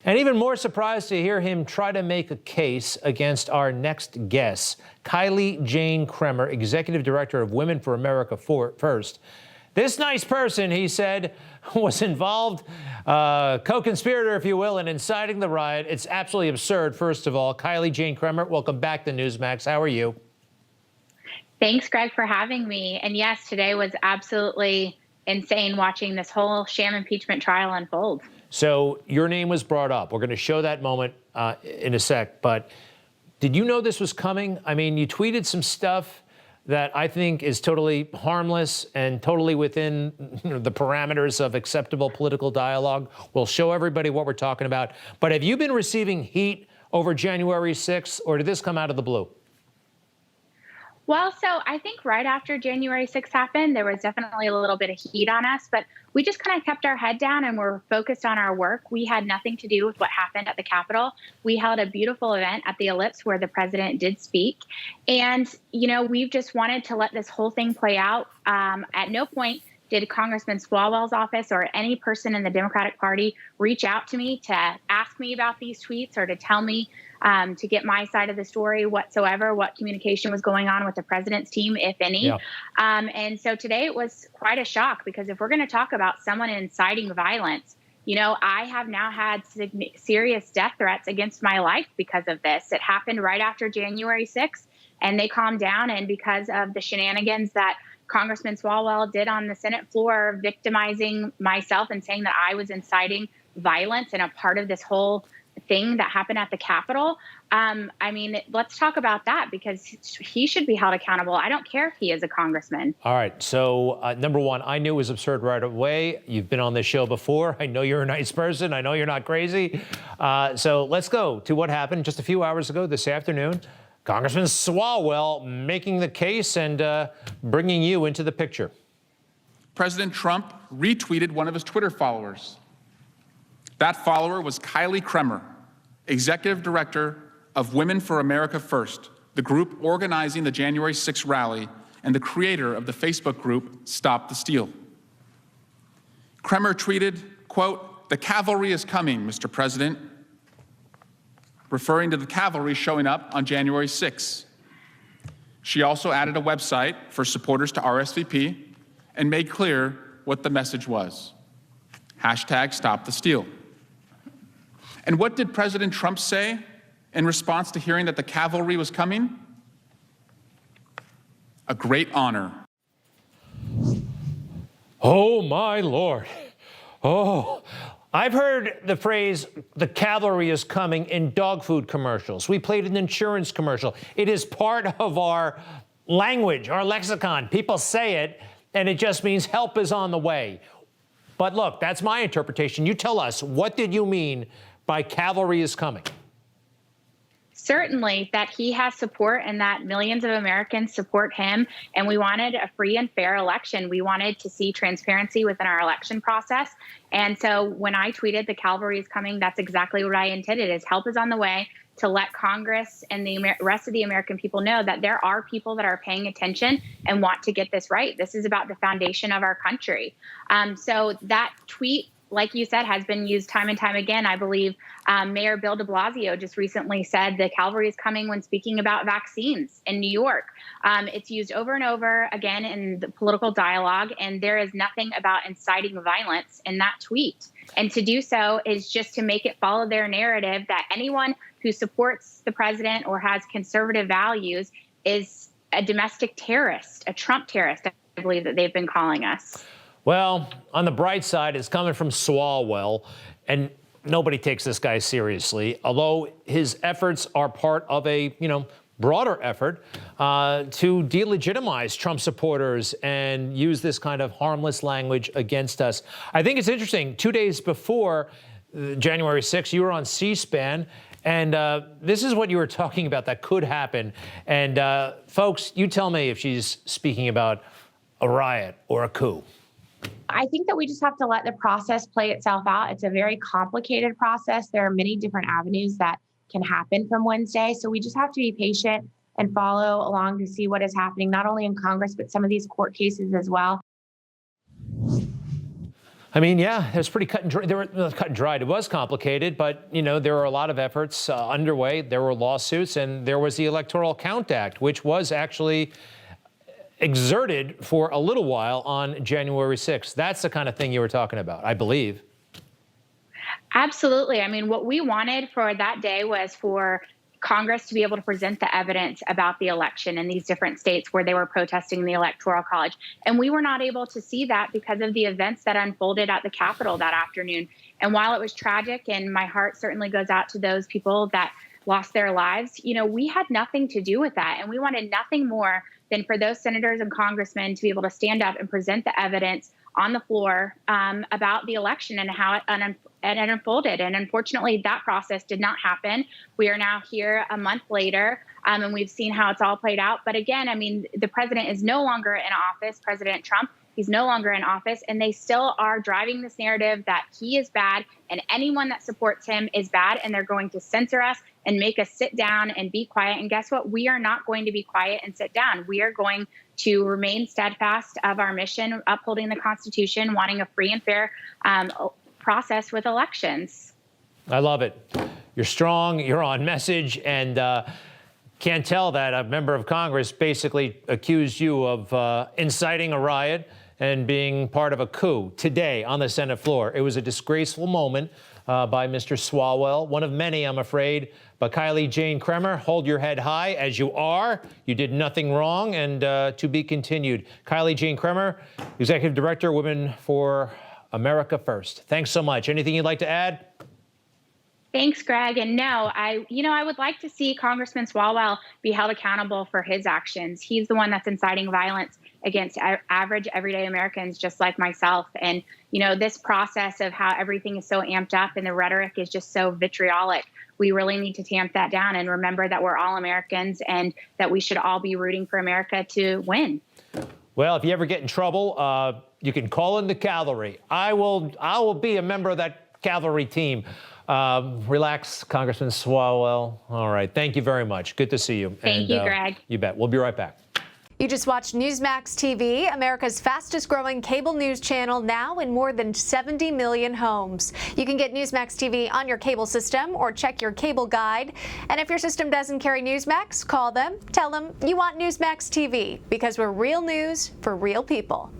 And even more surprised to hear him try to make a case against our next guest, Kylie Jane Kremer, Executive Director of Women for America First. This nice person, he said, was involved, co-conspirator, if you will, in inciting the riot. It's absolutely absurd, first of all. Kylie Jane Kremer, welcome back to Newsmax. How are you? Thanks, Greg, for having me. And yes, today was absolutely insane watching this whole sham impeachment trial unfold. So your name was brought up. We're going to show that moment in a sec. But did you know this was coming? I mean, you tweeted some stuff that I think is totally harmless and totally within the parameters of acceptable political dialogue. We'll show everybody what we're talking about. But have you been receiving heat over January 6th, or did this come out of the blue? Well, so I think right after January 6th happened, there was definitely a little bit of heat on us, but we just kind of kept our head down and were focused on our work. We had nothing to do with what happened at the Capitol. We held a beautiful event at the Ellipse where the president did speak. And, you know, we've just wanted to let this whole thing play out. At no point did Congressman Swalwell's office or any person in the Democratic Party reach out to me to ask me about these tweets or to tell me to get my side of the story whatsoever, what communication was going on with the president's team, if any. Yeah. And so today it was quite a shock, because if we're going to talk about someone inciting violence, you know, I have now had serious death threats against my life because of this. It happened right after January 6th, and they calmed down. And because of the shenanigans that Congressman Swalwell did on the Senate floor, victimizing myself and saying that I was inciting violence and a part of this whole thing that happened at the Capitol. I mean, let's talk about that, because he should be held accountable. I don't care if he is a congressman. All right. So, number one, I knew it was absurd right away. You've been on this show before. I know you're a nice person. I know you're not crazy. So let's go to what happened just a few hours ago this afternoon. Congressman Swalwell making the case and bringing you into the picture. President Trump retweeted one of his Twitter followers. That follower was Kylie Kremer, Executive Director of Women for America First, the group organizing the January 6th rally and the creator of the Facebook group Stop the Steal. Kremer tweeted, quote, "The cavalry is coming, Mr. President," referring to the cavalry showing up on January 6th. She also added a website for supporters to RSVP and made clear what the message was. Hashtag Stop the Steal. And what did President Trump say in response to hearing that the cavalry was coming? A great honor. Oh, my Lord. Oh, I've heard the phrase, the cavalry is coming, in dog food commercials. We played an insurance commercial. It is part of our language, our lexicon. People say it, and it just means help is on the way. But look, that's my interpretation. You tell us, what did you mean by cavalry is coming? Certainly that he has support and that millions of Americans support him. And we wanted a free and fair election. We wanted to see transparency within our election process. And so when I tweeted the cavalry is coming, that's exactly what I intended, is help is on the way, to let Congress and the rest of the American people know that there are people that are paying attention and want to get this right. This is about the foundation of our country. So that tweet, like you said, has been used time and time again. I believe Mayor Bill de Blasio just recently said the cavalry is coming when speaking about vaccines in New York. It's used over and over again in the political dialogue, and there is nothing about inciting violence in that tweet. And to do so is just to make it follow their narrative that anyone who supports the president or has conservative values is a domestic terrorist, a Trump terrorist, I believe that they've been calling us. Well, on the bright side, it's coming from Swalwell, and nobody takes this guy seriously, although his efforts are part of a, broader effort to delegitimize Trump supporters and use this kind of harmless language against us. I think it's interesting. 2 days before January 6th, you were on C-SPAN, and this is what you were talking about that could happen. And folks, you tell me if she's speaking about a riot or a coup. I think that we just have to let the process play itself out. It's a very complicated process. There are many different avenues that can happen from Wednesday. So we just have to be patient and follow along to see what is happening, not only in Congress, but some of these court cases as well. I mean, yeah, it was pretty cut and dry. Cut and dried. It was complicated, but, there were a lot of efforts underway. There were lawsuits, and there was the Electoral Count Act, which was actually exerted for a little while on January 6th. That's the kind of thing you were talking about, I believe. Absolutely. I mean, what we wanted for that day was for Congress to be able to present the evidence about the election in these different states where they were protesting the Electoral College. And we were not able to see that because of the events that unfolded at the Capitol that afternoon. And while it was tragic, and my heart certainly goes out to those people that lost their lives, we had nothing to do with that. And we wanted nothing more than for those senators and congressmen to be able to stand up and present the evidence on the floor about the election and how it unfolded. And unfortunately, that process did not happen. We are now here a month later, and we've seen how it's all played out. But again, I mean, the president is no longer in office, President Trump. He's no longer in office, and they still are driving this narrative that he is bad and anyone that supports him is bad, and they're going to censor us and make us sit down and be quiet. And guess what? We are not going to be quiet and sit down. We are going to remain steadfast of our mission, upholding the Constitution, wanting a free and fair process with elections. I love it. You're strong, you're on message, and can't tell that a member of Congress basically accused you of inciting a riot and being part of a coup today on the Senate floor. It was a disgraceful moment by Mr. Swalwell, one of many, I'm afraid. But Kylie Jane Kremer, hold your head high as you are. You did nothing wrong, and to be continued. Kylie Jane Kremer, Executive Director, Women for America First. Thanks so much. Anything you'd like to add? Thanks, Greg. And no, I would like to see Congressman Swalwell be held accountable for his actions. He's the one that's inciting violence against average, everyday Americans just like myself. And, this process of how everything is so amped up and the rhetoric is just so vitriolic, we really need to tamp that down and remember that we're all Americans and that we should all be rooting for America to win. Well, if you ever get in trouble, you can call in the cavalry. I will be a member of that cavalry team. Relax, Congressman Swalwell. All right. Thank you very much. Good to see you. Thank you, Greg. You bet. We'll be right back. You just watched Newsmax TV, America's fastest growing cable news channel, now in more than 70 million homes. You can get Newsmax TV on your cable system or check your cable guide. And if your system doesn't carry Newsmax, call them, tell them you want Newsmax TV, because we're real news for real people.